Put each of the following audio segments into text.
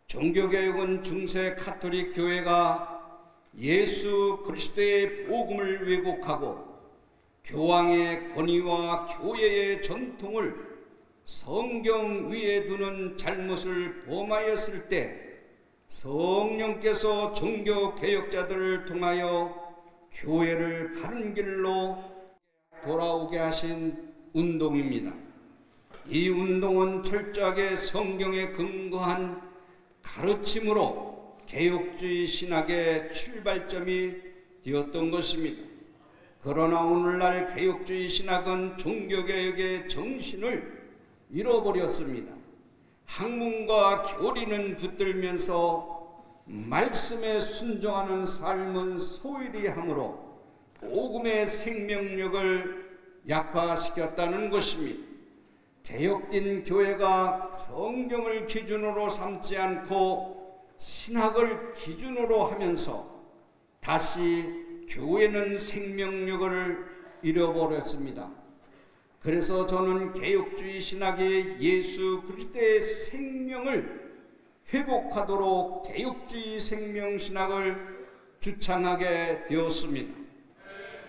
종교개혁은 중세 가톨릭 교회가 예수 그리스도의 복음을 왜곡하고 교황의 권위와 교회의 전통을 성경 위에 두는 잘못을 범하였을 때 성령께서 종교개혁자들을 통하여 교회를 바른 길로 돌아오게 하신 운동입니다. 이 운동은 철저하게 성경에 근거한 가르침으로 개혁주의 신학의 출발점이 되었던 것입니다. 그러나 오늘날 개혁주의 신학은 종교개혁의 정신을 잃어버렸습니다. 학문과 교리는 붙들면서 말씀에 순종하는 삶은 소홀히 함으로 복음의 생명력을 약화시켰다는 것입니다. 개혁된 교회가 성경을 기준으로 삼지 않고 신학을 기준으로 하면서 다시 교회는 생명력을 잃어버렸습니다. 그래서 저는 개혁주의 신학이 예수 그리스도의 생명을 회복하도록 개혁주의 생명신학을 주창하게 되었습니다.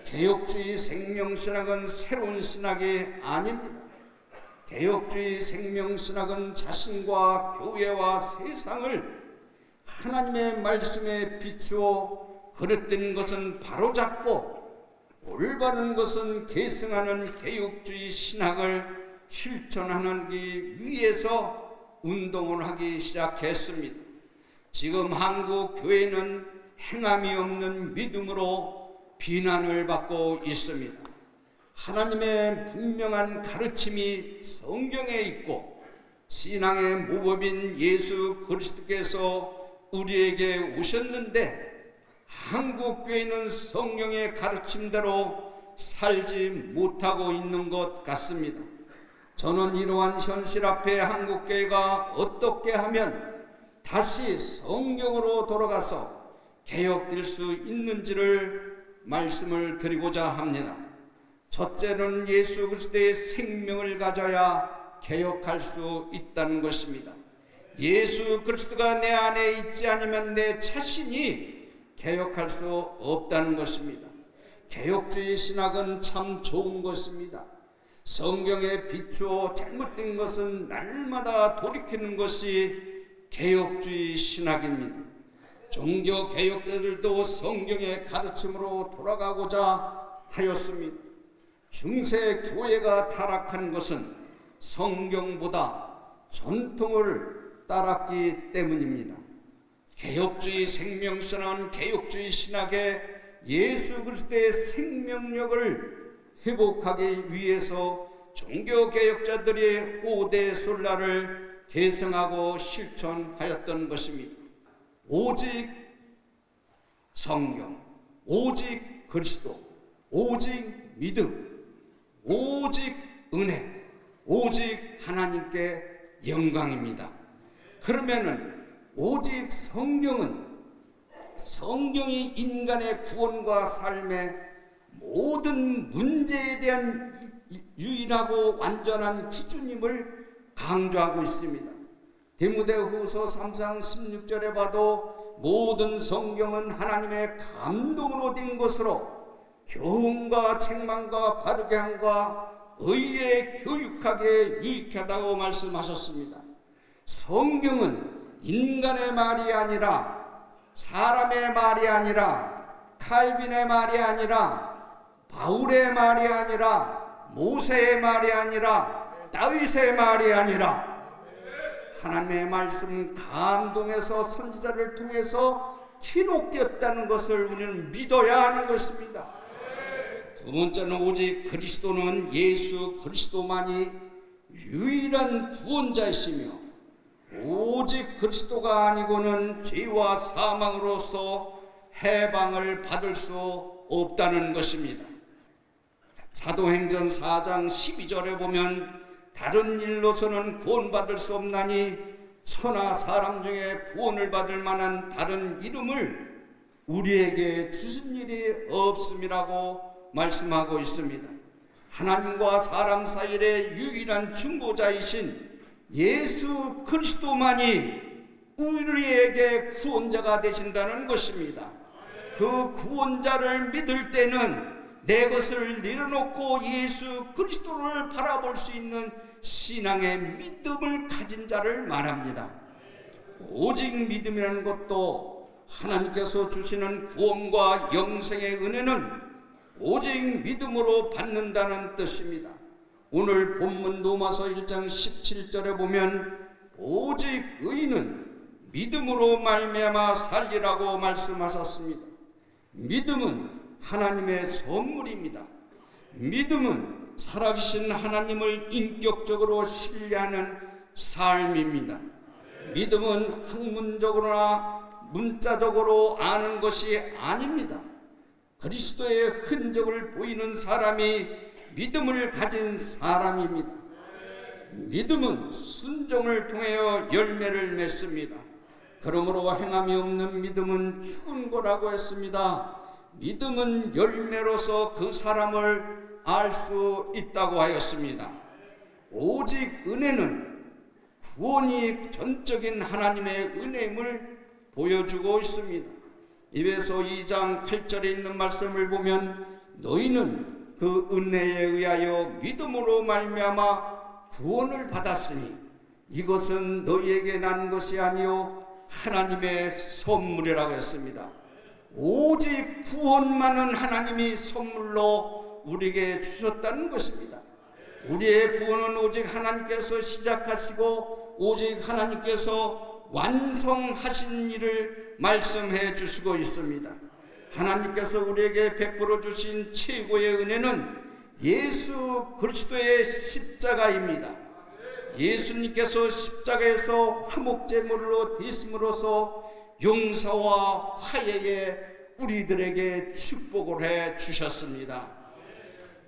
개혁주의 생명신학은 새로운 신학이 아닙니다. 개혁주의 생명신학은 자신과 교회와 세상을 하나님의 말씀에 비추어 그릇된 것은 바로잡고 올바른 것은 계승하는 개혁주의 신학을 실천하기 위해서 운동을 하기 시작했습니다. 지금 한국 교회는 행함이 없는 믿음으로 비난을 받고 있습니다. 하나님의 분명한 가르침이 성경에 있고 신앙의 모범인 예수 그리스도께서 우리에게 오셨는데 한국 교회는 성경의 가르침대로 살지 못하고 있는 것 같습니다. 저는 이러한 현실 앞에 한국 교회가 어떻게 하면 다시 성경으로 돌아가서 개혁될 수 있는지를 말씀을 드리고자 합니다. 첫째는 예수 그리스도의 생명을 가져야 개혁할 수 있다는 것입니다. 예수 그리스도가 내 안에 있지 않으면 내 자신이 개혁할 수 없다는 것입니다. 개혁주의 신학은 참 좋은 것입니다. 성경에 비추어 잘못된 것은 날마다 돌이키는 것이 개혁주의 신학입니다. 종교 개혁자들도 성경의 가르침으로 돌아가고자 하였습니다. 중세 교회가 타락한 것은 성경보다 전통을 따랐기 때문입니다. 개혁주의 생명신학은 개혁주의 신학의 예수 그리스도의 생명력을 회복하기 위해서 종교개혁자들이 5대 솔라를 계승하고 실천하였던 것입니다. 오직 성경, 오직 그리스도, 오직 믿음, 오직 은혜, 오직 하나님께 영광입니다. 그러면은 오직 성경이 인간의 구원과 삶의 모든 문제에 대한 유일하고 완전한 기준임을 강조하고 있습니다. 디모데후서 3장 16절에 봐도 모든 성경은 하나님의 감동으로 된 것으로 교훈과 책망과 바르게 함과 의에 교육하게 유익하다고 말씀하셨습니다. 성경은 인간의 말이 아니라 사람의 말이 아니라 칼빈의 말이 아니라 바울의 말이 아니라 모세의 말이 아니라 다윗의 말이 아니라 하나님의 말씀 감동해서 선지자를 통해서 기록되었다는 것을 우리는 믿어야 하는 것입니다. 두 번째는 오직 그리스도는 예수 그리스도만이 유일한 구원자이시며 오직 그리스도가 아니고는 죄와 사망으로서 해방을 받을 수 없다는 것입니다. 사도행전 4장 12절에 보면 다른 일로서는 구원받을 수 없나니 천하 사람 중에 구원을 받을 만한 다른 이름을 우리에게 주신 일이 없음이라고 말씀하고 있습니다. 하나님과 사람 사이의 유일한 중보자이신 예수 그리스도만이 우리에게 구원자가 되신다는 것입니다. 그 구원자를 믿을 때는 내 것을 내려놓고 예수 그리스도를 바라볼 수 있는 신앙의 믿음을 가진 자를 말합니다. 오직 믿음이라는 것도 하나님께서 주시는 구원과 영생의 은혜는 오직 믿음으로 받는다는 뜻입니다. 오늘 본문 로마서 1장 17절에 보면 오직 의인은 믿음으로 말미암아 살리라고 말씀하셨습니다. 믿음은 하나님의 선물입니다. 믿음은 살아계신 하나님을 인격적으로 신뢰하는 삶입니다. 믿음은 학문적으로나 문자적으로 아는 것이 아닙니다. 그리스도의 흔적을 보이는 사람이 믿음을 가진 사람입니다. 믿음은 순종을 통하여 열매를 맺습니다. 그러므로 행함이 없는 믿음은 죽은 거라고 했습니다. 믿음은 열매로서 그 사람을 알 수 있다고 하였습니다. 오직 은혜는 구원이 전적인 하나님의 은혜임을 보여주고 있습니다. 에베소 2장 8절에 있는 말씀을 보면 너희는 그 은혜에 의하여 믿음으로 말미암아 구원을 받았으니 이것은 너희에게 난 것이 아니요 하나님의 선물이라고 했습니다. 오직 구원만은 하나님이 선물로 우리에게 주셨다는 것입니다. 우리의 구원은 오직 하나님께서 시작하시고 오직 하나님께서 완성하신 일을 말씀해 주시고 있습니다. 하나님께서 우리에게 베풀어 주신 최고의 은혜는 예수 그리스도의 십자가입니다. 예수님께서 십자가에서 화목제물로 되심으로써 용서와 화해에 우리들에게 축복을 해 주셨습니다.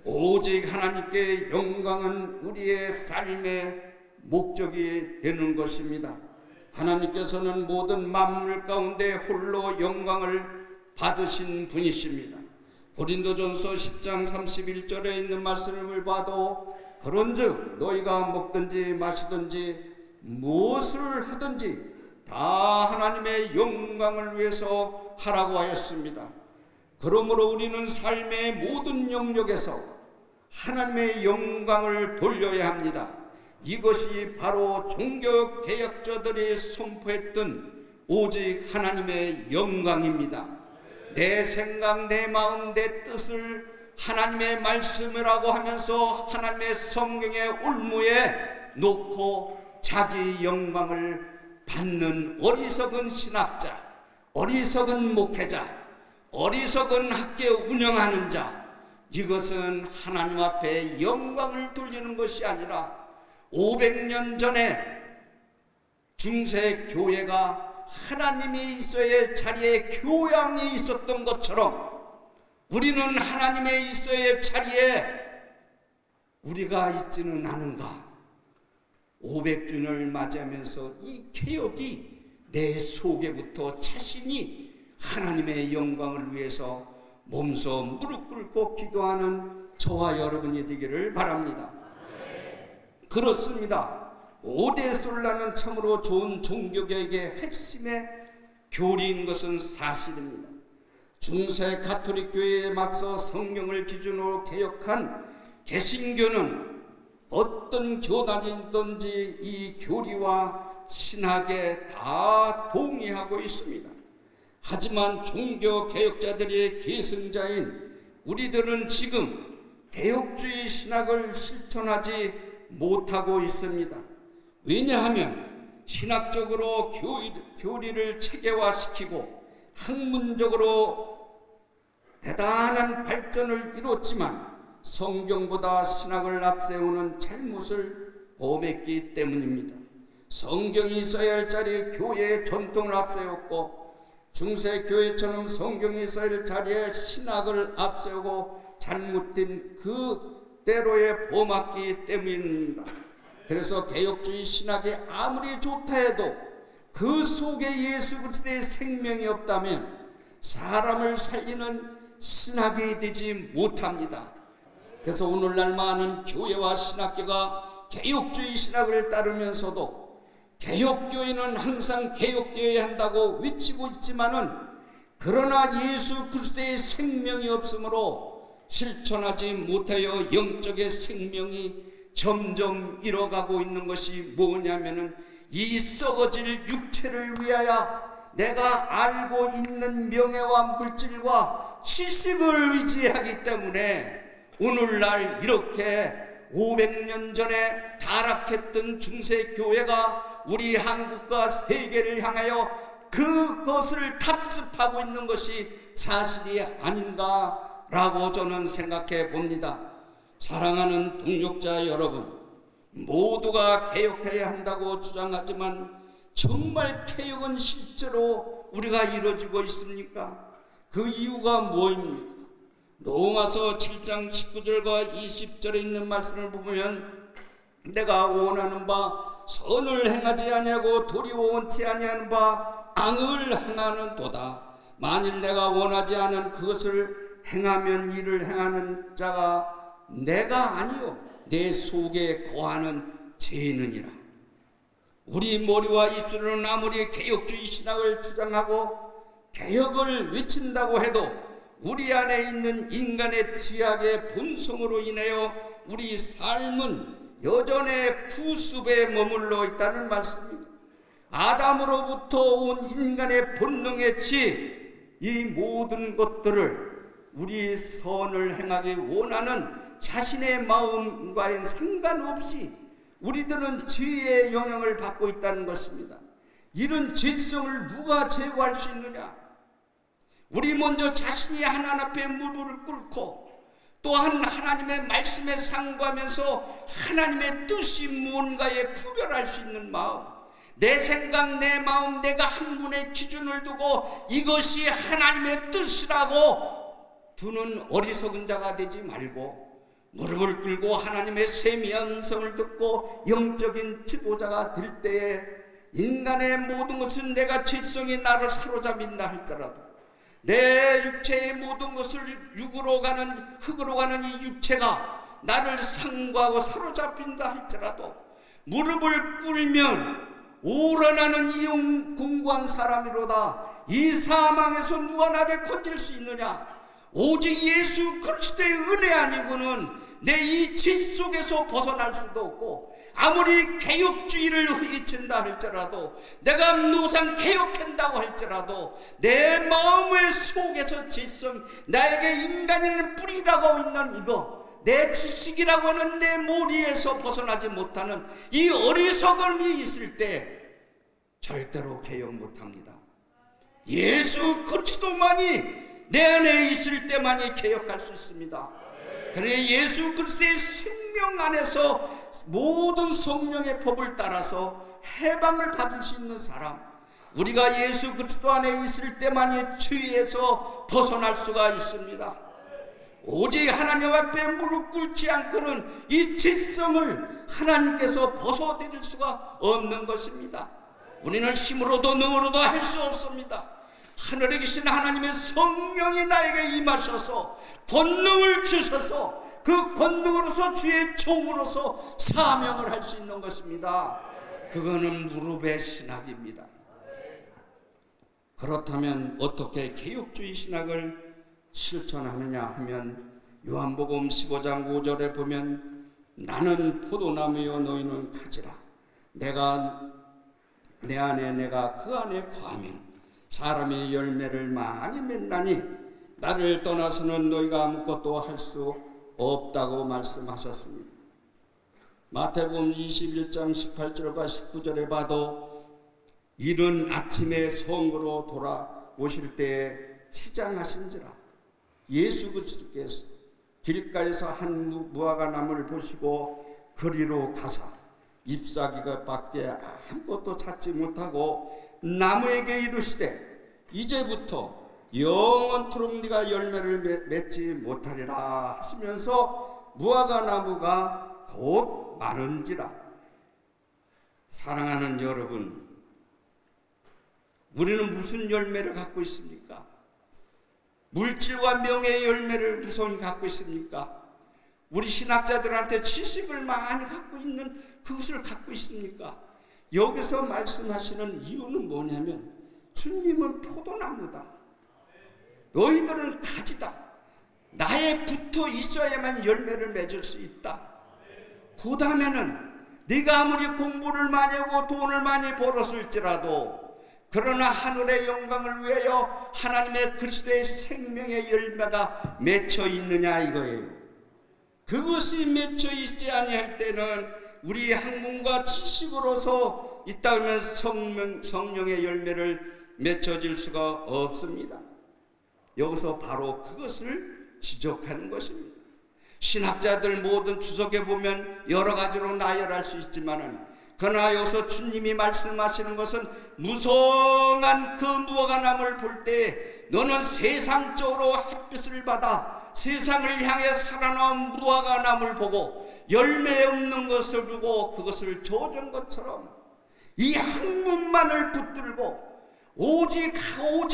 오직 하나님께 영광은 우리의 삶의 목적이 되는 것입니다. 하나님께서는 모든 만물 가운데 홀로 영광을 받으신 분이십니다. 고린도전서 10장 31절에 있는 말씀을 봐도 그런즉 너희가 먹든지 마시든지 무엇을 하든지 다 하나님의 영광을 위해서 하라고 하였습니다. 그러므로 우리는 삶의 모든 영역에서 하나님의 영광을 돌려야 합니다. 이것이 바로 종교개혁자들이 선포했던 오직 하나님의 영광입니다. 내 생각, 내 마음, 내 뜻을 하나님의 말씀이라고 하면서 하나님의 성경의 올무에 놓고 자기 영광을 받는 어리석은 신학자, 어리석은 목회자, 어리석은 학교 운영하는 자, 이것은 하나님 앞에 영광을 돌리는 것이 아니라 500년 전에 중세 교회가 하나님이 있어야 할 자리에 교양이 있었던 것처럼 우리는 하나님의 있어야 할 자리에 우리가 있지는 않은가. 500주년을 맞이하면서 이 개혁이 내 속에부터 자신이 하나님의 영광을 위해서 몸소 무릎 꿇고 기도하는 저와 여러분이 되기를 바랍니다. 그렇습니다. 오대솔라는 참으로 좋은 종교개혁의 핵심의 교리인 것은 사실입니다. 중세 가톨릭 교회에 맞서 성경을 기준으로 개혁한 개신교는 어떤 교단이든지 이 교리와 신학에 다 동의하고 있습니다. 하지만 종교개혁자들의 계승자인 우리들은 지금 개혁주의 신학을 실천하지 못하고 있습니다. 왜냐하면 신학적으로 교리를 체계화시키고 학문적으로 대단한 발전을 이뤘지만 성경보다 신학을 앞세우는 잘못을 범했기 때문입니다. 성경이 있어야 할 자리에 교회의 전통을 앞세웠고 중세 교회처럼 성경이 있어야 할 자리에 신학을 앞세우고 잘못된 그대로에 범했기 때문입니다. 그래서 개혁주의 신학이 아무리 좋다 해도 그 속에 예수 그리스도의 생명이 없다면 사람을 살리는 신학이 되지 못합니다. 그래서 오늘날 많은 교회와 신학교가 개혁주의 신학을 따르면서도 개혁교회는 항상 개혁되어야 한다고 외치고 있지만은 그러나 예수 그리스도의 생명이 없으므로 실천하지 못하여 영적의 생명이 점점 잃어가고 있는 것이 뭐냐면은 이 썩어질 육체를 위하여 내가 알고 있는 명예와 물질과 지식을 의지하기 때문에 오늘날 이렇게 500년 전에 타락했던 중세교회가 우리 한국과 세계를 향하여 그것을 답습하고 있는 것이 사실이 아닌가라고 저는 생각해 봅니다. 사랑하는 동역자 여러분, 모두가 개혁해야 한다고 주장하지만 정말 개혁은 실제로 우리가 이루어지고 있습니까? 그 이유가 뭐입니까? 로마서 7장 19절과 20절에 있는 말씀을 보면 내가 원하는 바 선을 행하지 아니하고 도리어 원치 아니하는 바 악을 행하는 도다. 만일 내가 원하지 않은 그것을 행하면 이를 행하는 자가 내가 아니요 내 속에 거하는 죄는이라. 우리 머리와 입술은 아무리 개혁주의 신학을 주장하고 개혁을 외친다고 해도 우리 안에 있는 인간의 지악의 본성으로 인하여 우리 삶은 여전히 구습에 머물러 있다는 말씀입니다. 아담으로부터 온 인간의 본능의 지, 이 모든 것들을 우리 선을 행하기 원하는 자신의 마음과는 상관없이 우리들은 죄의 영향을 받고 있다는 것입니다. 이런 죄성을 누가 제거할 수 있느냐? 우리 먼저 자신이 하나님 앞에 무릎을 꿇고 또한 하나님의 말씀에 상고하면서 하나님의 뜻이 무언가에 구별할 수 있는 마음, 내 생각, 내 마음, 내가 학문의 기준을 두고 이것이 하나님의 뜻이라고 두는 어리석은 자가 되지 말고 무릎을 꿇고 하나님의 세미한 음성을 듣고 영적인 지도자가 될 때에 인간의 모든 것은 내가 죄성이 나를 사로잡힌다 할지라도 내 육체의 모든 것을 육으로 가는 흙으로 가는 이 육체가 나를 상고하고 사로잡힌다 할지라도 무릎을 꿇으면 오라나는 이용 공고한 사람이로다. 이 사망에서 누가 나를 건질 수 있느냐? 오직 예수 그리스도의 은혜 아니고는 내 이 죄 속에서 벗어날 수도 없고 아무리 개혁주의를 외친다 할지라도 내가 노상 개혁한다고 할지라도 내 마음의 속에서 죄성, 나에게 인간이라는 뿌리라고 있는 이거 내 지식이라고 하는 내 머리에서 벗어나지 못하는 이 어리석음이 있을 때 절대로 개혁 못합니다. 예수 그리스도만이 내 안에 있을 때만이 개혁할 수 있습니다. 그래 예수 그리스도의 생명 안에서 모든 성령의 법을 따라서 해방을 받을 수 있는 사람, 우리가 예수 그리스도 안에 있을 때만이 죄에서 벗어날 수가 있습니다. 오직 하나님 앞에 무릎 꿇지 않고는 이 죄성을 하나님께서 벗어드릴 수가 없는 것입니다. 우리는 힘으로도 능으로도 할 수 없습니다. 하늘에 계신 하나님의 성령이 나에게 임하셔서 권능을 주셔서 그 권능으로서 주의 종으로서 사명을 할 수 있는 것입니다. 그거는 무릎의 신학입니다. 그렇다면 어떻게 개혁주의 신학을 실천하느냐 하면 요한복음 15장 5절에 보면 나는 포도나무여 너희는 가지라. 내가 내 안에 내가 그 안에 거하면 사람이 열매를 많이 맺나니 나를 떠나서는 너희가 아무것도 할 수 없다고 말씀하셨습니다. 마태복음 21장 18절과 19절에 봐도 이른 아침에 성으로 돌아오실 때에 시장하신지라 예수 그리스도께서 길가에서 한 무화과나무를 보시고 그리로 가사 잎사귀가 밖에 아무것도 찾지 못하고 나무에게 이르시되 이제부터 영원토록 네가 열매를 맺지 못하리라 하시면서 무화과나무가 곧 마른지라. 사랑하는 여러분, 우리는 무슨 열매를 갖고 있습니까? 물질과 명예의 열매를 우선 갖고 있습니까? 우리 신학자들한테 지식을 많이 갖고 있는 그것을 갖고 있습니까? 여기서 말씀하시는 이유는 뭐냐면 주님은 포도나무다. 너희들은 가지다. 나에 붙어 있어야만 열매를 맺을 수 있다. 그 다음에는 네가 아무리 공부를 많이 하고 돈을 많이 벌었을지라도 그러나 하늘의 영광을 위하여 하나님의 그리스도의 생명의 열매가 맺혀 있느냐 이거예요. 그것이 맺혀 있지 아니할 때는 우리 학문과 지식으로서 있다면 성령의 열매를 맺혀질 수가 없습니다. 여기서 바로 그것을 지적하는 것입니다. 신학자들 모든 주석에 보면 여러 가지로 나열할 수 있지만은 그러나 여기서 주님이 말씀하시는 것은 무성한 그 무화과나무를 볼 때 너는 세상적으로 햇빛을 받아 세상을 향해 살아나온 무화과나무를 보고 열매 없는 것을 두고 그것을 조준 것처럼 이 학문만을 붙들고 오직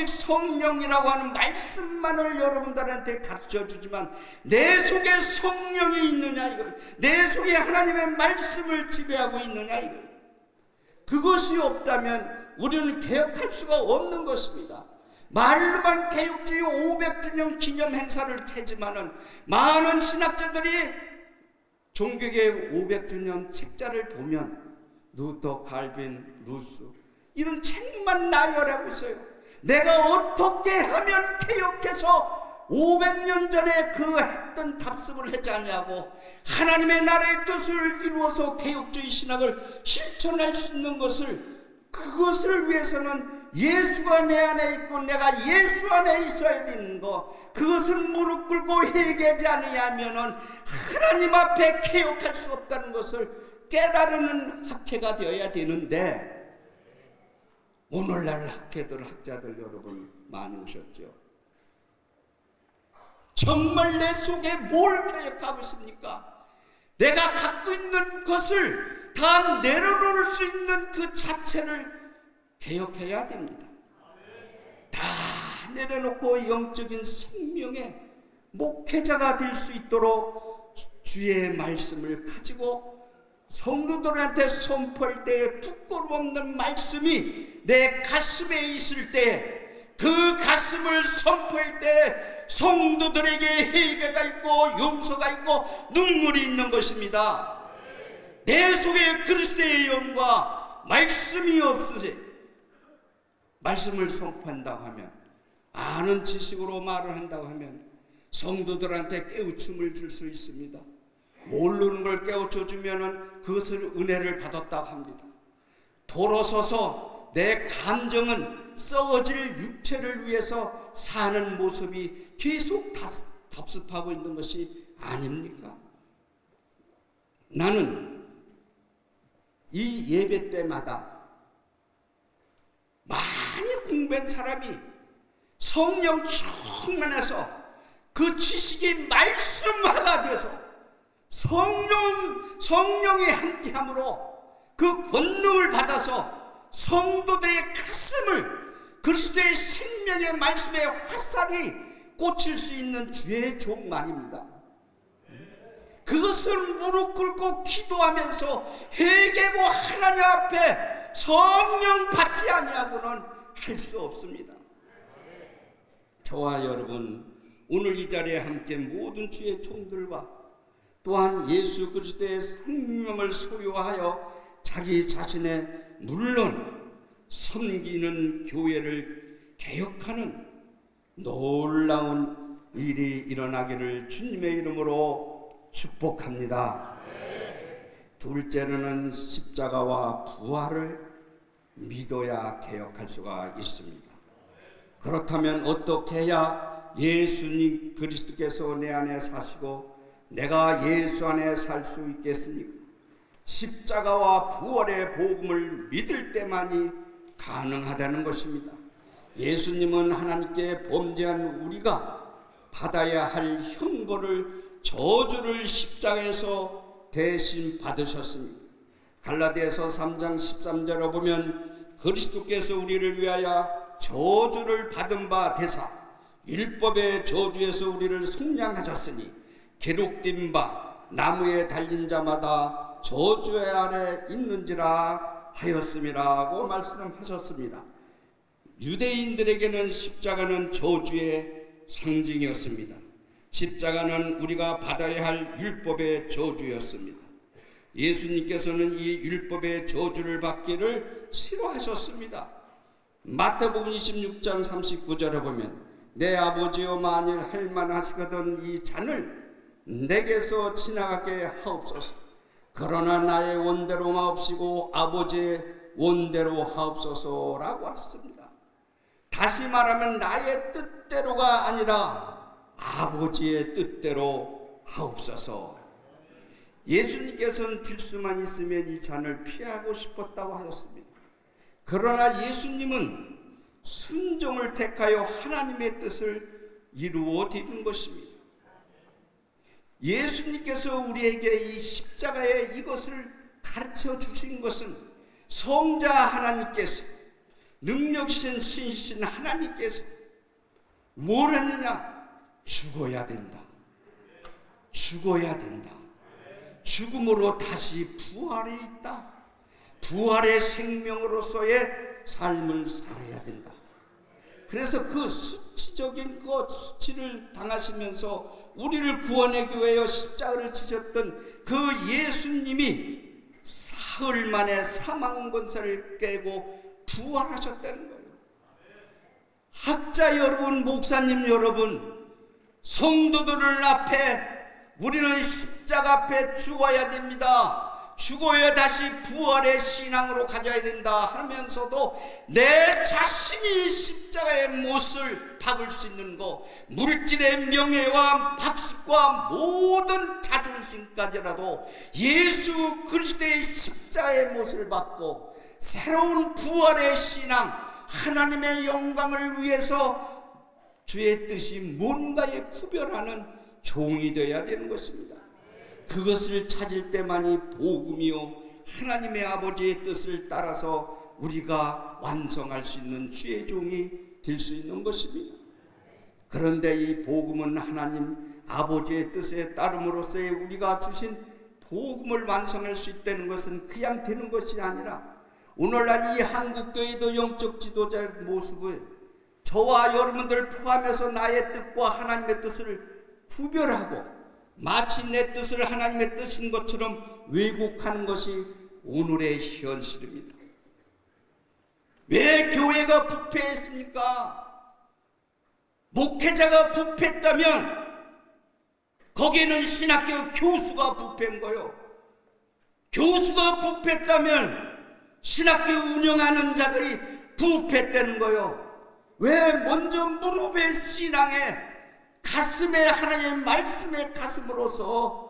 성령이라고 하는 말씀만을 여러분들한테 가르쳐주지만 내 속에 성령이 있느냐 이거, 내 속에 하나님의 말씀을 지배하고 있느냐 이거, 그것이 없다면 우리는 개혁할 수가 없는 것입니다. 말로만 개혁주의 500주년 기념 행사를 캐지만은 많은 신학자들이 종교계의 500주년 책자를 보면 루터, 칼빈, 루스 이런 책만 나열하고 있어요. 내가 어떻게 하면 개혁해서 500년 전에 그 했던 답습을 하지 않냐고 하나님의 나라의 뜻을 이루어서 개혁주의 신학을 실천할 수 있는 것을, 그것을 위해서는 예수가 내 안에 있고 내가 예수 안에 있어야 되는 거, 그것을 무릎 꿇고 회개하지 않으면은 하나님 앞에 개혁할 수 없다는 것을 깨달는 학회가 되어야 되는데, 오늘날 학자들 여러분 많이 오셨죠? 정말 내 속에 뭘 개혁하고 있습니까? 내가 갖고 있는 것을 다 내려놓을 수 있는 그 자체를 개혁해야 됩니다. 다 내려놓고 영적인 생명의 목회자가 될 수 있도록 주의 말씀을 가지고 성도들한테 선포할 때에 부끄러움 없는 말씀이 내 가슴에 있을 때 그 가슴을 선포할 때 성도들에게 회개가 있고 용서가 있고 눈물이 있는 것입니다. 내 속에 그리스도의 영과 말씀이 없으세 말씀을 선포한다고 하면, 아는 지식으로 말을 한다고 하면 성도들한테 깨우침을 줄 수 있습니다. 모르는 걸 깨우쳐 주면은 그것을 은혜를 받았다고 합니다. 돌아서서 내 감정은 썩어질 육체를 위해서 사는 모습이 계속 답습하고 있는 것이 아닙니까? 나는 이 예배 때마다 많이 공부한 사람이 성령 충만해서 그 지식이 말씀화가 되어서 성령의 함께함으로 그 권능을 받아서 성도들의 가슴을 그리스도의 생명의 말씀의 화살이 꽂힐 수 있는 주의 종말입니다. 그것을 무릎 꿇고 기도하면서 회개하고 하나님 앞에 성령 받지 아니하고는 할 수 없습니다. 저와 여러분, 오늘 이 자리에 함께 모든 주의 종들과 또한 예수 그리스도의 생명을 소유하여 자기 자신의 물론 섬기는 교회를 개혁하는 놀라운 일이 일어나기를 주님의 이름으로 축복합니다. 둘째로는 십자가와 부활을 믿어야 개혁할 수가 있습니다. 그렇다면 어떻게 해야 예수님 그리스도께서 내 안에 사시고 내가 예수 안에 살 수 있겠습니까? 십자가와 부활의 복음을 믿을 때만이 가능하다는 것입니다. 예수님은 하나님께 범죄한 우리가 받아야 할 형벌을, 저주를 십자가에서 대신 받으셨습니다. 갈라디아서 3장 13절에 보면 그리스도께서 우리를 위하여 저주를 받은 바 되사 율법의 저주에서 우리를 속량하셨으니 기록된 바 나무에 달린 자마다 저주 아래 있는지라 하였음이라고 말씀하셨습니다. 유대인들에게는 십자가는 저주의 상징이었습니다. 십자가는 우리가 받아야 할 율법의 저주였습니다. 예수님께서는 이 율법의 저주를 받기를 싫어하셨습니다. 마태복음 26장 39절에 보면 내 아버지여 만일 할 만하시거든 이 잔을 내게서 지나가게 하옵소서. 그러나 나의 원대로 마옵시고 아버지의 원대로 하옵소서라고 했습니다. 다시 말하면 나의 뜻대로가 아니라 아버지의 뜻대로 하옵소서. 예수님께서는 들 수만 있으면 이 잔을 피하고 싶었다고 하셨습니다. 그러나 예수님은 순종을 택하여 하나님의 뜻을 이루어 드리는 것입니다. 예수님께서 우리에게 이 십자가의 이것을 가르쳐 주신 것은 성자 하나님께서, 능력이신 신이신 하나님께서 뭘 했느냐? 죽어야 된다. 죽어야 된다. 죽음으로 다시 부활이 있다. 부활의 생명으로서의 삶을 살아야 된다. 그래서 그 수치적인 그 수치를 당하시면서 우리를 구원하기 위하여 십자가를 지셨던 그 예수님이 사흘 만에 사망 권세를 깨고 부활하셨다는 거예요. 학자 여러분, 목사님 여러분, 성도들을 앞에 우리는 십자가 앞에 죽어야 됩니다. 죽어야 다시 부활의 신앙으로 가져야 된다 하면서도 내 자신이 십자가의 못을 박을 수 있는 것, 물질의 명예와 박식과 모든 자존심까지라도 예수 그리스도의 십자가의 못을 받고 새로운 부활의 신앙, 하나님의 영광을 위해서 주의 뜻이 뭔가에 구별하는 종이 되어야 되는 것입니다. 그것을 찾을 때만이 복음이요 하나님의 아버지의 뜻을 따라서 우리가 완성할 수 있는 주의 종이 될 수 있는 것입니다. 그런데 이 복음은 하나님 아버지의 뜻에 따름으로써의 우리가 주신 복음을 완성할 수 있다는 것은 그냥 되는 것이 아니라 오늘날 이 한국교회도 영적 지도자의 모습을 저와 여러분들 포함해서 나의 뜻과 하나님의 뜻을 구별하고 마치 내 뜻을 하나님의 뜻인 것처럼 왜곡하는 것이 오늘의 현실입니다. 왜 교회가 부패했습니까? 목회자가 부패했다면 거기에는 신학교 교수가 부패한 거요. 교수가 부패했다면 신학교 운영하는 자들이 부패했다는 거요. 왜 먼저 무릎에 신앙에 가슴에 하나님의 말씀의 가슴으로서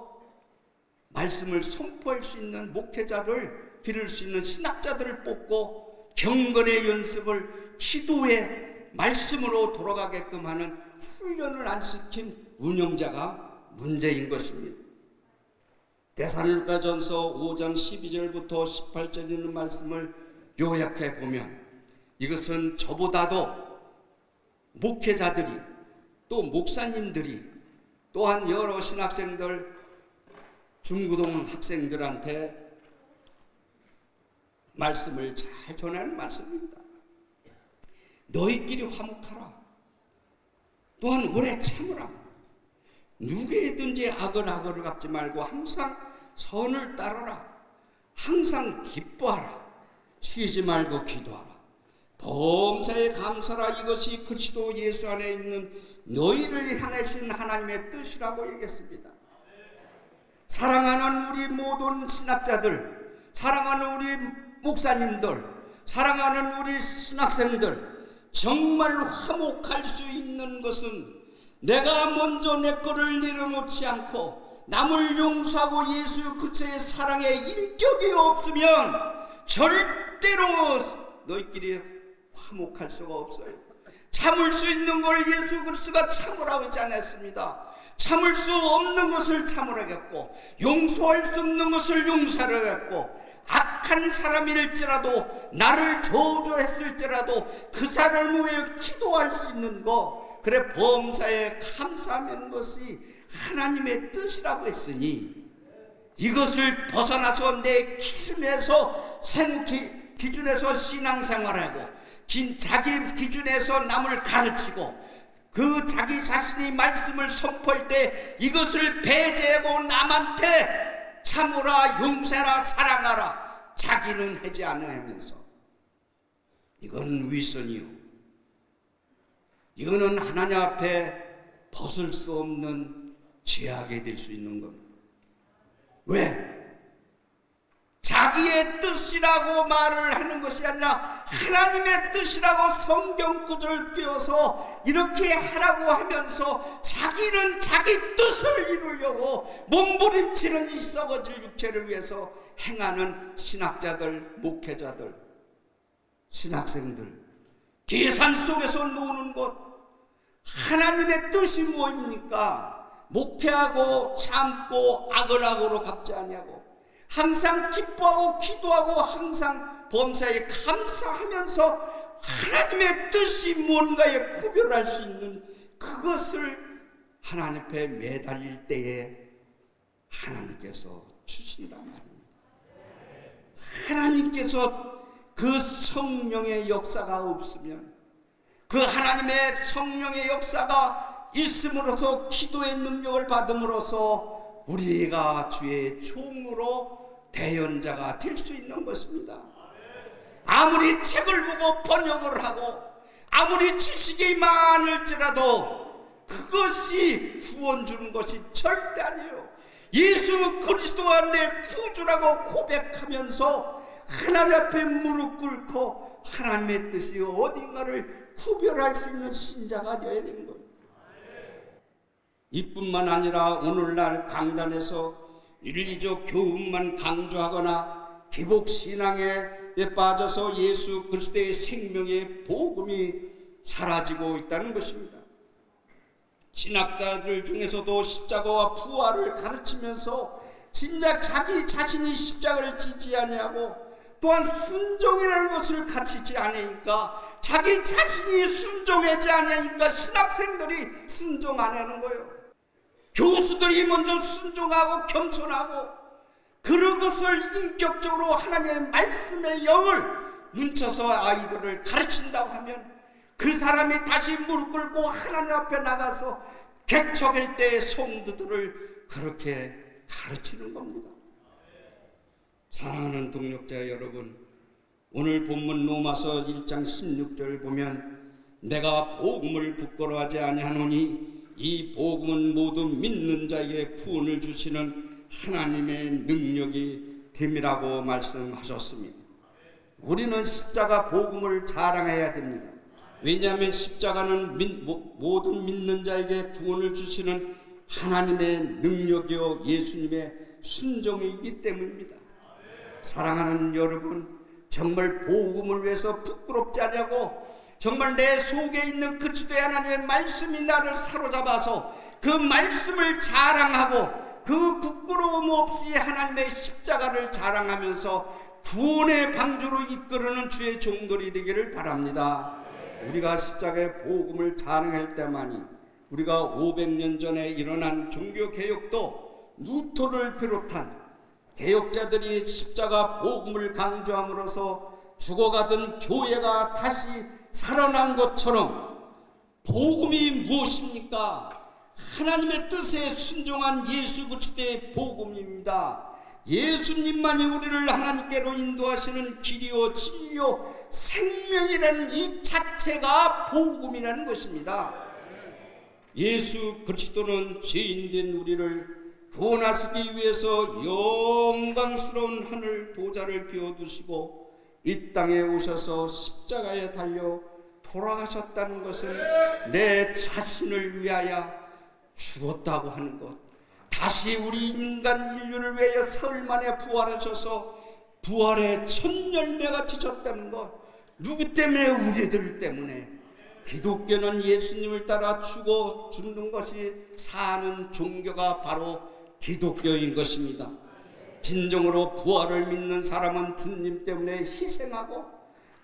말씀을 선포할 수 있는 목회자를 기를 수 있는 신학자들을 뽑고 경건의 연습을 기도의 말씀으로 돌아가게끔 하는 훈련을 안 시킨 운영자가 문제인 것입니다. 데살로니가전서 5장 12절부터 18절 있는 말씀을 요약해 보면 이것은 저보다도 목회자들이 또 목사님들이 또한 여러 신학생들, 중고등 학생들한테 말씀을 잘 전하는 말씀입니다. 너희끼리 화목하라. 또한 오래 참으라. 누구에든지 악을 갚지 말고 항상 선을 따르라. 항상 기뻐하라. 쉬지 말고 기도하라. 범사에 감사라. 이것이 그리스도 예수 안에 있는 너희를 향하신 하나님의 뜻이라고 얘기했습니다. 사랑하는 우리 모든 신학자들, 사랑하는 우리 목사님들, 사랑하는 우리 신학생들, 정말 화목할 수 있는 것은 내가 먼저 내 거를 내려놓지 않고 남을 용서하고 예수 그리스도의 사랑에 인격이 없으면 절대로 너희끼리 화목할 수가 없어요. 참을 수 있는 걸 예수 그리스도가 참으라고 하지 않았습니다. 참을 수 없는 것을 참으라겠고 용서할 수 없는 것을 용서하라겠고 악한 사람일지라도 나를 저주했을지라도 그 사람을 위해 기도할 수 있는 것, 그래 범사에 감사하는 것이 하나님의 뜻이라고 했으니 이것을 벗어나서 내 기준에서 기준에서 신앙생활하고 자기 기준에서 남을 가르치고 그 자기 자신이 말씀을 선포할 때 이것을 배제하고 남한테 참으라, 용서하라, 사랑하라, 자기는 하지 않으면서, 이건 위선이요, 이거는 하나님 앞에 벗을 수 없는 죄악이 될 수 있는 겁니다. 왜? 자기의 뜻이라고 말을 하는 것이 아니라 하나님의 뜻이라고 성경 구절을 띄워서 이렇게 하라고 하면서 자기는 자기 뜻을 이루려고 몸부림치는 이 썩어질 육체를 위해서 행하는 신학자들, 목회자들, 신학생들, 계산 속에서 노는 것. 하나님의 뜻이 무엇입니까? 목회하고 참고 악을 악으로 갚지 아니하고 항상 기뻐하고 기도하고 항상 범사에 감사하면서 하나님의 뜻이 뭔가에 구별할 수 있는 그것을 하나님 앞에 매달릴 때에 하나님께서 주신단 말입니다. 하나님께서 그 성령의 역사가 없으면, 그 하나님의 성령의 역사가 있음으로써 기도의 능력을 받음으로써 우리가 주의 종으로 대연자가 될 수 있는 것입니다. 아무리 책을 보고 번역을 하고 아무리 지식이 많을지라도 그것이 구원 주는 것이 절대 아니에요. 예수 그리스도가 내 구주라고 고백하면서 하나님 앞에 무릎 꿇고 하나님의 뜻이 어딘가를 구별할 수 있는 신자가 되어야 되는 거예요. 이뿐만 아니라 오늘날 강단에서 윤리적 교훈만 강조하거나 기복신앙에 빠져서 예수 그리스도의 생명의 복음이 사라지고 있다는 것입니다. 신학자들 중에서도 십자가와 부활을 가르치면서 진작 자기 자신이 십자가를 지지 아니하고 또한 순종이라는 것을 가르치지 않으니까 자기 자신이 순종하지 않으니까 신학생들이 순종 안 하는 거예요. 교수들이 먼저 순종하고 겸손하고 그런 것을 인격적으로 하나님의 말씀의 영을 뭉쳐서 아이들을 가르친다고 하면 그 사람이 다시 무릎 꿇고 하나님 앞에 나가서 개척할 때의 성도들을 그렇게 가르치는 겁니다. 사랑하는 동역자 여러분, 오늘 본문 로마서 1장 16절을 보면 내가 복음을 부끄러워하지 아니하노니 이 복음은 모두 믿는 자에게 구원을 주시는 하나님의 능력이 됨이라고 말씀하셨습니다. 우리는 십자가 복음을 자랑해야 됩니다. 왜냐하면 십자가는 모든 믿는 자에게 구원을 주시는 하나님의 능력이요 예수님의 순종이기 때문입니다. 사랑하는 여러분, 정말 복음을 위해서 부끄럽지 않냐고, 정말 내 속에 있는 그 주도의 하나님의 말씀이 나를 사로잡아서 그 말씀을 자랑하고 그 부끄러움 없이 하나님의 십자가를 자랑하면서 구원의 방주로 이끌어는 주의 종들이 되기를 바랍니다. 우리가 십자가의 복음을 자랑할 때만이 우리가 500년 전에 일어난 종교개혁도 루터를 비롯한 개혁자들이 십자가 복음을 강조함으로써 죽어가던 교회가 다시 살아난 것처럼, 복음이 무엇입니까? 하나님의 뜻에 순종한 예수 그리스도의 복음입니다. 예수님만이 우리를 하나님께로 인도하시는 길이요 진리요 생명이라는 이 자체가 복음이라는 것입니다. 예수 그리스도는 죄인된 우리를 구원하시기 위해서 영광스러운 하늘 보좌를 비워두시고 이 땅에 오셔서 십자가에 달려 돌아가셨다는 것을 내 자신을 위하여 죽었다고 하는 것, 다시 우리 인간 인류를 위하여 사흘 만에 부활하셔서 부활의 첫 열매가 되셨다는 것, 누구 때문에? 우리들 때문에. 기독교는 예수님을 따라 죽어 죽는 것이 사는 종교가 바로 기독교인 것입니다. 진정으로 부활을 믿는 사람은 주님 때문에 희생하고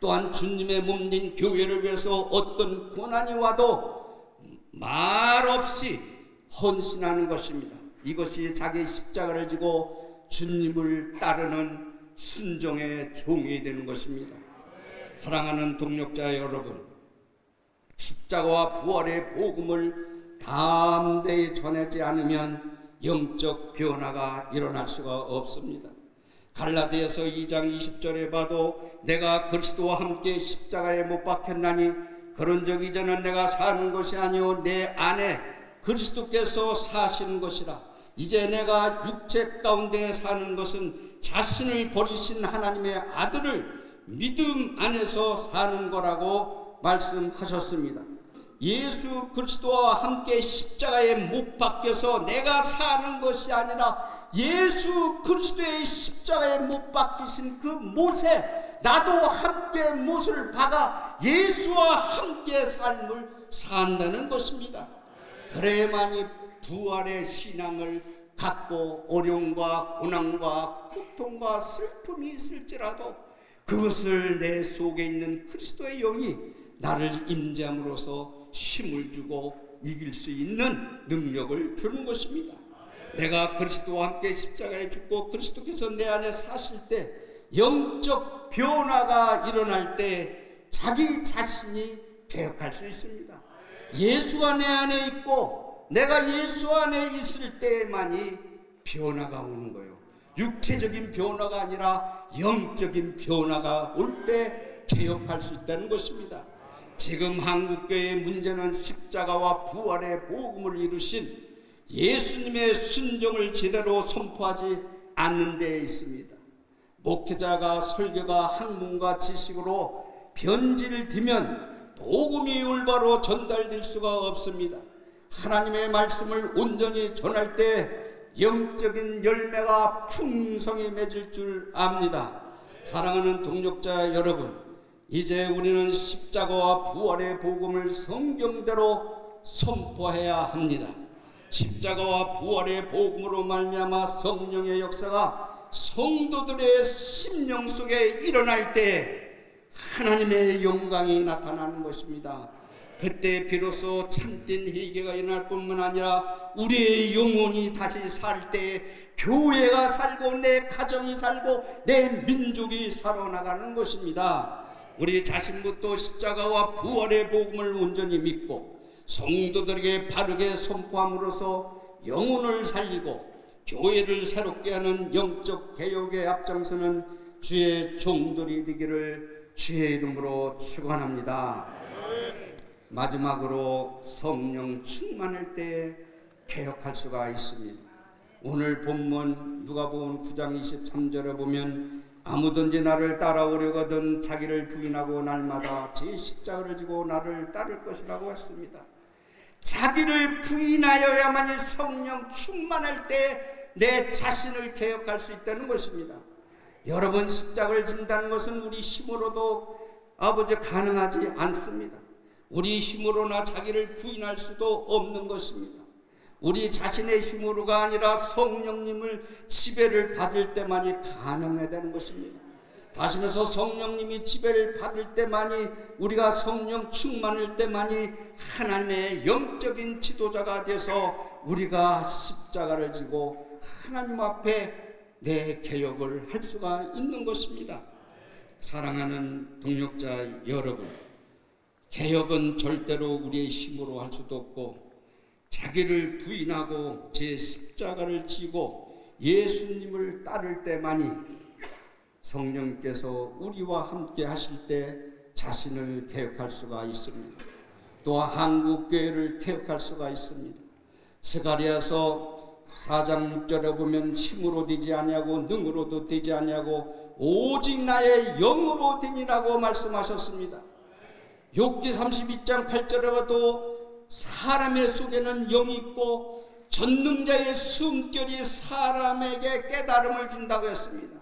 또한 주님의 몸된 교회를 위해서 어떤 고난이 와도 말없이 헌신하는 것입니다. 이것이 자기 십자가를 지고 주님을 따르는 순종의 종이 되는 것입니다. 사랑하는 동역자 여러분, 십자가와 부활의 복음을 담대히 전하지 않으면 영적 변화가 일어날 수가 없습니다. 갈라디아서 2장 20절에 봐도 내가 그리스도와 함께 십자가에 못 박혔나니 그런즉 이제는 내가 사는 것이 아니요 내 안에 그리스도께서 사시는 것이라. 이제 내가 육체 가운데 사는 것은 자신을 버리신 하나님의 아들을 믿음 안에서 사는 거라고 말씀하셨습니다. 예수 그리스도와 함께 십자가에 못 박혀서 내가 사는 것이 아니라 예수 그리스도의 십자가에 못 박히신 그 못에 나도 함께 못을 박아 예수와 함께 삶을 산다는 것입니다. 그래야만이 부활의 신앙을 갖고 어려움과 고난과 고통과 슬픔이 있을지라도 그것을 내 속에 있는 그리스도의 영이 나를 임재함으로써 힘을 주고 이길 수 있는 능력을 주는 것입니다. 내가 그리스도와 함께 십자가에 죽고 그리스도께서 내 안에 사실 때 영적 변화가 일어날 때 자기 자신이 개혁할 수 있습니다. 예수가 내 안에 있고 내가 예수 안에 있을 때만이 변화가 오는 거예요. 육체적인 변화가 아니라 영적인 변화가 올 때 개혁할 수 있다는 것입니다. 지금 한국교회의 문제는 십자가와 부활의 복음을 이루신 예수님의 순종을 제대로 선포하지 않는 데에 있습니다. 목회자가 설교가 학문과 지식으로 변질되면 복음이 올바로 전달될 수가 없습니다. 하나님의 말씀을 온전히 전할 때 영적인 열매가 풍성히 맺을 줄 압니다. 사랑하는 동역자 여러분, 이제 우리는 십자가와 부활의 복음을 성경대로 선포해야 합니다. 십자가와 부활의 복음으로 말미암아 성령의 역사가 성도들의 심령 속에 일어날 때 하나님의 영광이 나타나는 것입니다. 그때 비로소 참된 회개가 일어날 뿐만 아니라 우리의 영혼이 다시 살 때 교회가 살고 내 가정이 살고 내 민족이 살아나가는 것입니다. 우리 자신부터 십자가와 부활의 복음을 온전히 믿고 성도들에게 바르게 선포함으로써 영혼을 살리고 교회를 새롭게 하는 영적 개혁의 앞장서는 주의 종들이 되기를 주의 이름으로 축원합니다. 마지막으로 성령 충만할 때 개혁할 수가 있습니다. 오늘 본문 누가복음 9장 23절에 보면 아무든지 나를 따라오려거든 자기를 부인하고 날마다 제 십자가를 지고 나를 따를 것이라고 했습니다. 자기를 부인하여야만이 성령 충만할 때 내 자신을 개혁할 수 있다는 것입니다. 여러분, 십자가를 진다는 것은 우리 힘으로도 아버지 가능하지 않습니다. 우리 힘으로나 자기를 부인할 수도 없는 것입니다. 우리 자신의 힘으로가 아니라 성령님을 지배를 받을 때만이 가능해야 되는 것입니다. 다시 말해서 성령님이 지배를 받을 때만이, 우리가 성령 충만할 때만이 하나님의 영적인 지도자가 되어서 우리가 십자가를 지고 하나님 앞에 내 개혁을 할 수가 있는 것입니다. 사랑하는 동역자 여러분, 개혁은 절대로 우리의 힘으로 할 수도 없고 자기를 부인하고 제 십자가를 지고 예수님을 따를 때만이 성령께서 우리와 함께 하실 때 자신을 개혁할 수가 있습니다. 또 한국교회를 개혁할 수가 있습니다. 스가랴서 4장 6절에 보면 힘으로 되지 아니하고 능으로도 되지 아니하고 오직 나의 영으로 되니라고 말씀하셨습니다. 욥기 32장 8절에 봐도 사람의 속에는 영이 있고 전능자의 숨결이 사람에게 깨달음을 준다고 했습니다.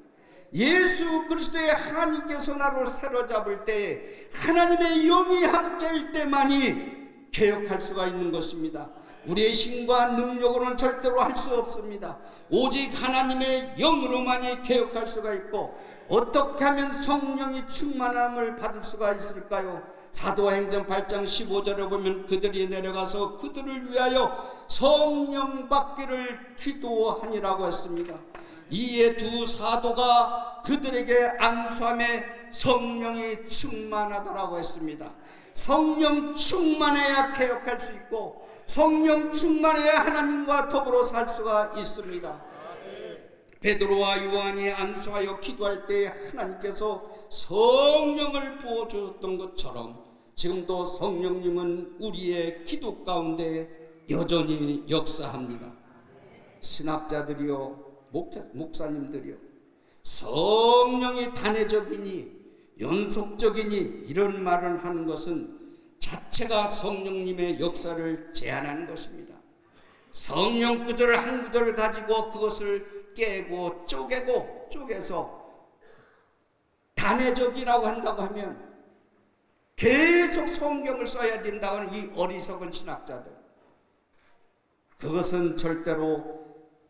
예수 그리스도의 하나님께서 나를 사로잡을 때 하나님의 영이 함께일 때만이 개혁할 수가 있는 것입니다. 우리의 힘과 능력으로는 절대로 할 수 없습니다. 오직 하나님의 영으로만이 개혁할 수가 있고, 어떻게 하면 성령이 충만함을 받을 수가 있을까요? 사도행전 8장 15절에 보면 그들이 내려가서 그들을 위하여 성령 받기를 기도하니라고 했습니다. 이에 두 사도가 그들에게 안수함에 성령이 충만하더라고 했습니다. 성령 충만해야 개혁할 수 있고 성령 충만해야 하나님과 더불어 살 수가 있습니다. 베드로와 요한이 안수하여 기도할 때 하나님께서 성령을 부어주었던 것처럼 지금도 성령님은 우리의 기도 가운데 여전히 역사합니다. 신학자들이요, 목사님들이요, 성령이 단회적이니 연속적이니 이런 말을 하는 것은 자체가 성령님의 역사를 제한하는 것입니다. 성령 구절 한 구절을 가지고 그것을 깨고 쪼개서 단회적이라고 한다고 하면 계속 성경을 써야 된다는 이 어리석은 신학자들, 그것은 절대로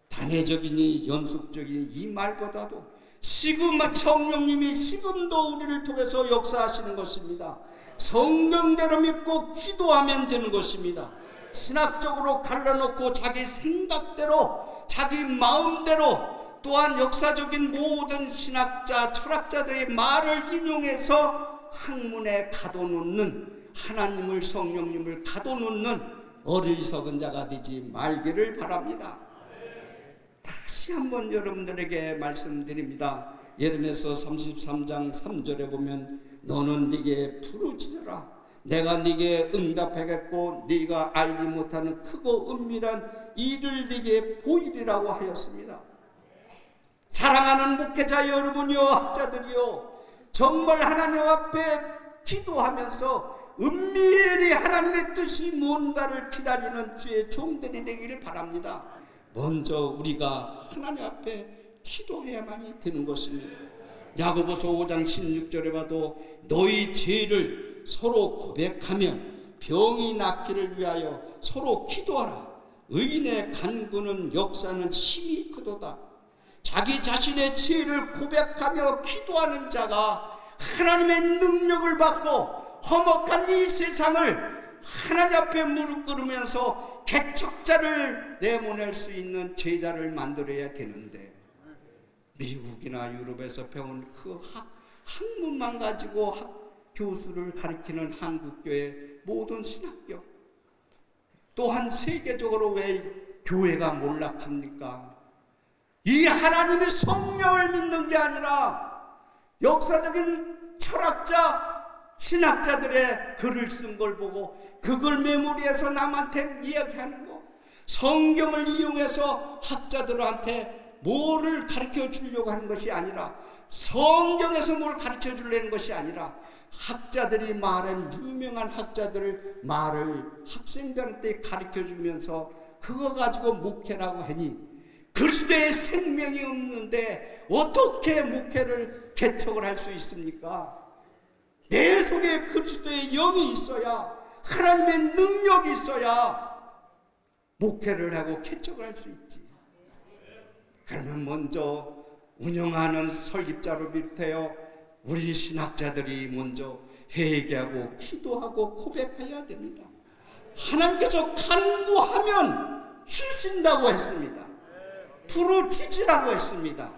단회적이니 연속적이니 이 말보다도 성령님이 지금도 우리를 통해서 역사하시는 것입니다. 성경대로 믿고 기도하면 되는 것입니다. 신학적으로 갈라놓고 자기 생각대로 자기 마음대로 또한 역사적인 모든 신학자 철학자들의 말을 인용해서 학문에 가둬놓는, 하나님을 성령님을 가둬놓는 어리석은 자가 되지 말기를 바랍니다. 다시 한번 여러분들에게 말씀드립니다. 예레미야서 33장 3절에 보면 너는 네게 부르짖어라 내가 네게 응답하겠고 네가 알지 못하는 크고 은밀한 일을 네게 보이리라고 하였습니다. 사랑하는 목회자 여러분이요, 학자들이요, 정말 하나님 앞에 기도하면서 은밀히 하나님의 뜻이 뭔가를 기다리는 주의 종들이 되기를 바랍니다. 먼저 우리가 하나님 앞에 기도해야만이 되는 것입니다. 야고보서 5장 16절에 봐도 너희 죄를 서로 고백하며 병이 낫기를 위하여 서로 기도하라. 의인의 간구는 역사는 힘이 크도다. 자기 자신의 죄를 고백하며 기도하는 자가 하나님의 능력을 받고 험악한 이 세상을 하나님 앞에 무릎 꿇으면서 개척자를 내보낼 수 있는 제자를 만들어야 되는데, 미국이나 유럽에서 배운 그 학문만 가지고 교수를 가리키는 한국교회 모든 신학교, 또한 세계적으로 왜 교회가 몰락합니까? 이 하나님의 성령을 믿는 게 아니라 역사적인 철학자 신학자들의 글을 쓴 걸 보고 그걸 메모리해서 남한테 이야기하는 거, 성경을 이용해서 학자들한테 뭐를 가르쳐 주려고 하는 것이 아니라, 성경에서 뭘 가르쳐 주려는 것이 아니라 학자들이 말한 유명한 학자들 말을 학생들한테 가르쳐 주면서 그거 가지고 목회라고 하니 그리스도의 생명이 없는데 어떻게 목회를 개척을 할 수 있습니까? 내 속에 그리스도의 영이 있어야, 하나님의 능력이 있어야 목회를 하고 개척을 할 수 있지. 그러면 먼저 운영하는 설립자로 비롯하여 우리 신학자들이 먼저 회개하고 기도하고 고백해야 됩니다. 하나님께서 간구하면 주신다고 했습니다. 부르짖으라고 했습니다.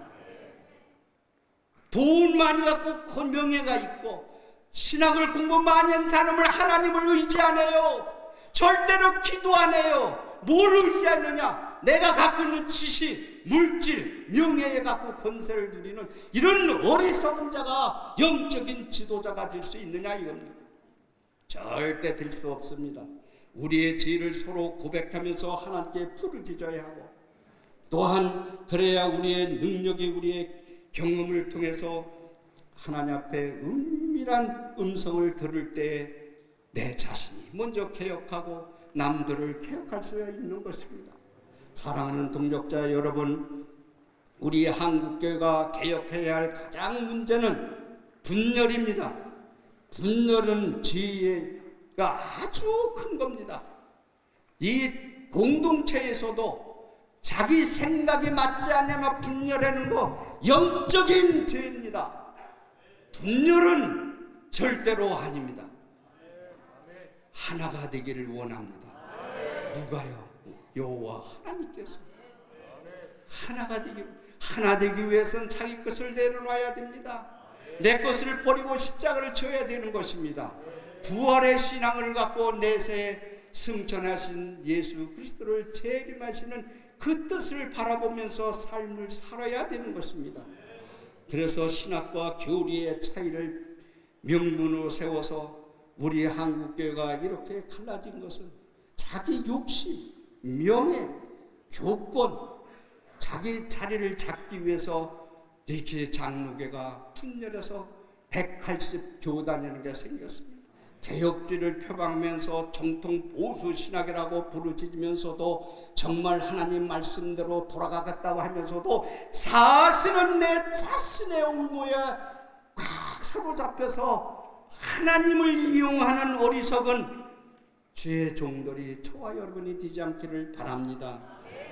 돈 많이 갖고 명예가 있고 신학을 공부 많이 한 사람을 하나님을 의지 안 해요. 절대로 기도 안 해요. 뭘 의지하느냐? 내가 갖고 있는 지식, 물질, 명예에 갖고 권세를 누리는 이런 어리석은 자가 영적인 지도자가 될 수 있느냐 이겁니다. 절대 될 수 없습니다. 우리의 죄를 서로 고백하면서 하나님께 부르짖어야 하고, 또한 그래야 우리의 능력이, 우리의 경험을 통해서 하나님 앞에 은밀한 음성을 들을 때 내 자신이 먼저 개혁하고 남들을 개혁할 수 있는 것입니다. 사랑하는 동역자 여러분, 우리 한국교회가 개혁해야 할 가장 문제는 분열입니다. 분열은 죄가 아주 큰 겁니다. 이 공동체에서도 자기 생각이 맞지 않으면 분열하는 거 영적인 죄입니다. 분열은 절대로 아닙니다. 하나가 되기를 원합니다. 누가요? 여호와 하나님께서 하나가 되기를, 하나 되기 위해서는 자기 것을 내려놔야 됩니다. 내 것을 버리고 십자가를 져야 되는 것입니다. 부활의 신앙을 갖고 내세에 승천하신 예수 그리스도를 재림하시는 그 뜻을 바라보면서 삶을 살아야 되는 것입니다. 그래서 신학과 교리의 차이를 명분으로 세워서 우리 한국교회가 이렇게 갈라진 것은 자기 욕심, 명예, 교권, 자기 자리를 잡기 위해서 이렇게 장로교가 분열해서 180교단이라는 게 생겼습니다. 개혁주의를 표방하면서 정통 보수 신학이라고 부르짖으면서도 정말 하나님 말씀대로 돌아가겠다고 하면서도 사실은 내 자신의 올무에 꽉 사로잡혀서 하나님을 이용하는 어리석은 주의 종들이 저와 여러분이 되지 않기를 바랍니다.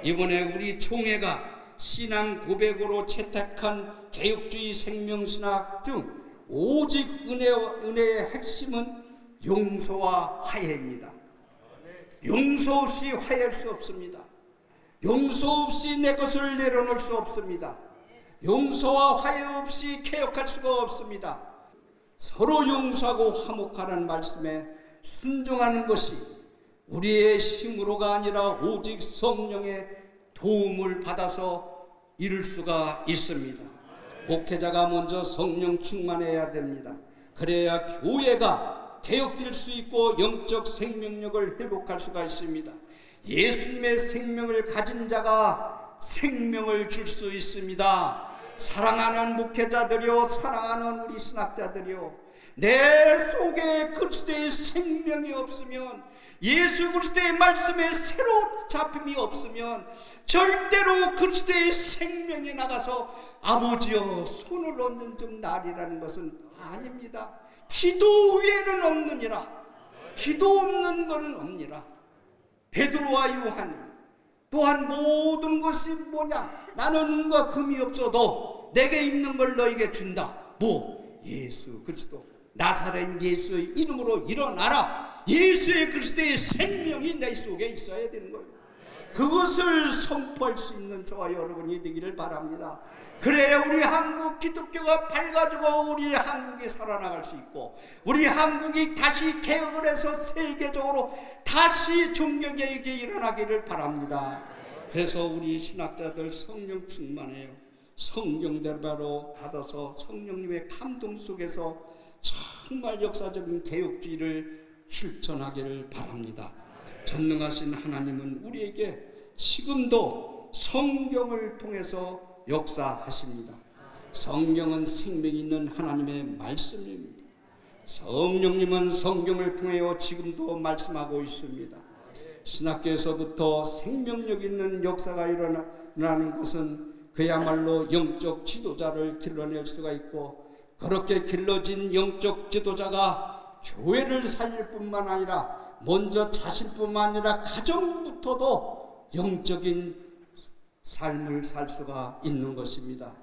이번에 우리 총회가 신앙 고백으로 채택한 개혁주의 생명신학 중 오직 은혜의 핵심은 용서와 화해입니다. 용서 없이 화해할 수 없습니다. 용서 없이 내 것을 내려놓을 수 없습니다. 용서와 화해 없이 개혁할 수가 없습니다. 서로 용서하고 화목하라는 말씀에 순종하는 것이 우리의 힘으로가 아니라 오직 성령의 도움을 받아서 이룰 수가 있습니다. 목회자가 먼저 성령 충만해야 됩니다. 그래야 교회가 개혁될 수 있고 영적 생명력을 회복할 수가 있습니다. 예수님의 생명을 가진 자가 생명을 줄 수 있습니다. 사랑하는 목회자들이요, 사랑하는 우리 신학자들이요, 내 속에 그리스도의 생명이 없으면, 예수 그리스도의 말씀에 새로 잡힘이 없으면 절대로 그리스도의 생명이 나가서 아버지여 손을 얹는 좀 날이라는 것은 아닙니다. 기도 외에는 없느니라. 기도 없는 것은 없니라. 베드로와 요한이 또한 모든 것이 뭐냐? 나는 은과 금이 없어도 내게 있는 걸 너에게 준다. 뭐? 예수 그리스도 나사렛 예수의 이름으로 일어나라. 예수의 그리스도의 생명이 내 속에 있어야 되는 거예요. 그것을 선포할 수 있는 저와 여러분이 되기를 바랍니다. 그래야 우리 한국 기독교가 밝아지고 우리 한국이 살아나갈 수 있고, 우리 한국이 다시 개혁을 해서 세계적으로 다시 종교개혁이 일어나기를 바랍니다. 그래서 우리 신학자들 성령 충만해요. 성경대로 받아서 성령님의 감동 속에서 정말 역사적인 개혁주의를 실천하기를 바랍니다. 전능하신 하나님은 우리에게 지금도 성경을 통해서 역사하십니다. 성경은 생명 있는 하나님의 말씀입니다. 성령님은 성경을 통해 지금도 말씀하고 있습니다. 신학교에서부터 생명력 있는 역사가 일어나는 것은 그야말로 영적 지도자를 길러낼 수가 있고, 그렇게 길러진 영적 지도자가 교회를 살릴 뿐만 아니라 먼저 자신뿐만 아니라 가정부터도 영적인 삶을 살 수가 있는 것입니다.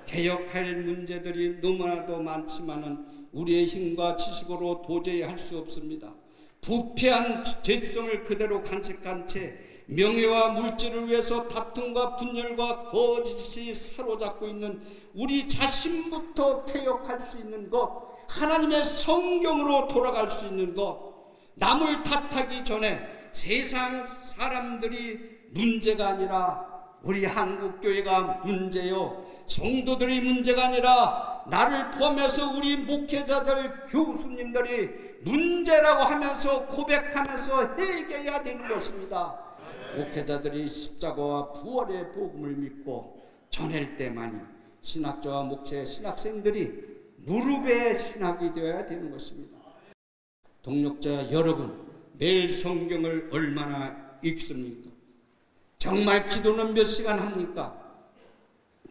개혁할 문제들이 너무나도 많지만은 우리의 힘과 지식으로 도저히 할 수 없습니다. 부패한 죄성을 그대로 간직한 채 명예와 물질을 위해서 다툼과 분열과 거짓이 사로잡고 있는 우리 자신부터 개혁할 수 있는 것, 하나님의 성경으로 돌아갈 수 있는 것, 남을 탓하기 전에 세상 사람들이 문제가 아니라 우리 한국교회가 문제요, 성도들이 문제가 아니라 나를 포함해서 우리 목회자들, 교수님들이 문제라고 하면서 고백하면서 해결해야 되는 것입니다. 목회자들이 십자가와 부활의 복음을 믿고 전할 때만이 신학자와 목회 신학생들이 무릎의 신학이 되어야 되는 것입니다. 동역자 여러분, 매일 성경을 얼마나 읽습니까? 정말 기도는 몇 시간 합니까?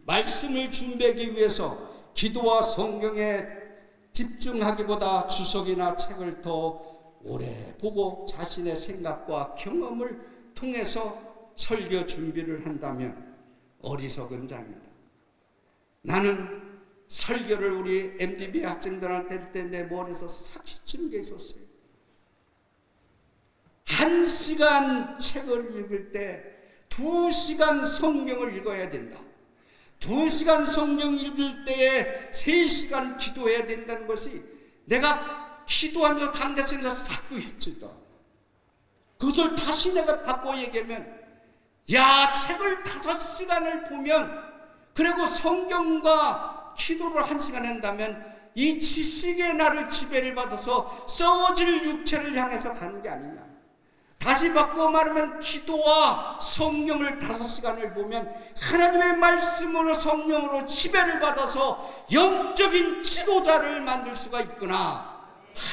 말씀을 준비하기 위해서 기도와 성경에 집중하기보다 주석이나 책을 더 오래 보고 자신의 생각과 경험을 통해서 설교 준비를 한다면 어리석은 자입니다. 나는 설교를 우리 MDB 학생들한테 할 때 내 머리에서 삭히치는 게 있었어요. 1시간 책을 읽을 때 2시간 성경을 읽어야 된다. 2시간 성경 읽을 때에 3시간 기도해야 된다는 것이 내가 기도하면서 강대성에서 자꾸 했지도. 그것을 다시 내가 바꿔 얘기하면, 야, 책을 5시간을 보면, 그리고 성경과 기도를 1시간 한다면 이 지식의 나를 지배를 받아서 썩어질 육체를 향해서 가는 게 아니냐. 다시 바꿔 말하면 기도와 성령을 5시간을 보면 하나님의 말씀으로 성령으로 지배를 받아서 영적인 지도자를 만들 수가 있구나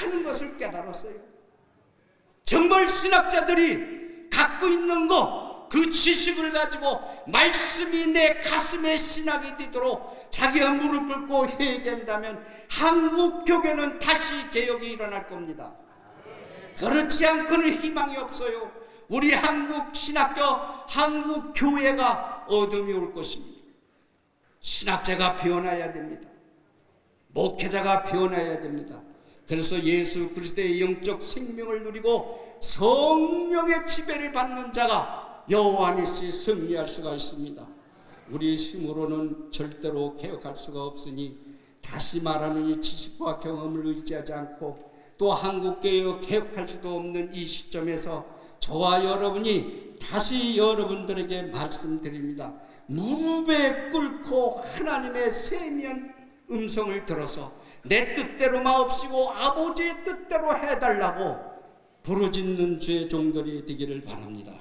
하는 것을 깨달았어요. 정말 신학자들이 갖고 있는 그 지식을 가지고 말씀이 내 가슴에 신학이 되도록 자기가 무릎 꿇고 회개한다면 한국 교회는 다시 개혁이 일어날 겁니다. 그렇지 않고는 희망이 없어요. 우리 한국 신학교, 한국 교회가 어둠이 올 것입니다. 신학자가 변화해야 됩니다. 목회자가 변화해야 됩니다. 그래서 예수 그리스도의 영적 생명을 누리고 성령의 지배를 받는 자가 여호와 니시 승리할 수가 있습니다. 우리 힘으로는 절대로 개혁할 수가 없으니 다시 말하는 이 지식과 경험을 의지하지 않고 또 한국교회 개혁할 수도 없는 이 시점에서 저와 여러분이 다시 여러분들에게 말씀드립니다. 무릎에 꿇고 하나님의 세미한 음성을 들어서 내 뜻대로 마옵시고 아버지의 뜻대로 해달라고 부르짖는 주의 종들이 되기를 바랍니다.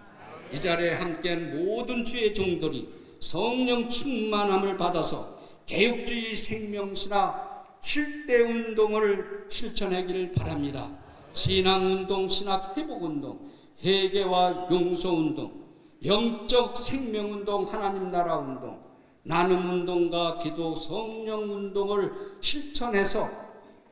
이 자리에 함께한 모든 주의 종들이 성령 충만함을 받아서 개혁주의 생명신학 실대운동을 실천하기를 바랍니다. 신앙운동, 신학회복운동, 회개와 용서운동, 영적 생명운동, 하나님 나라운동, 나눔운동과 기도 성령운동을 실천해서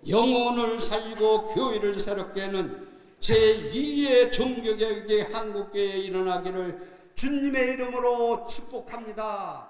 영혼을 살리고 교회를 새롭게 하는 제2의 종교개혁이 한국교회에 일어나기를 주님의 이름으로 축복합니다.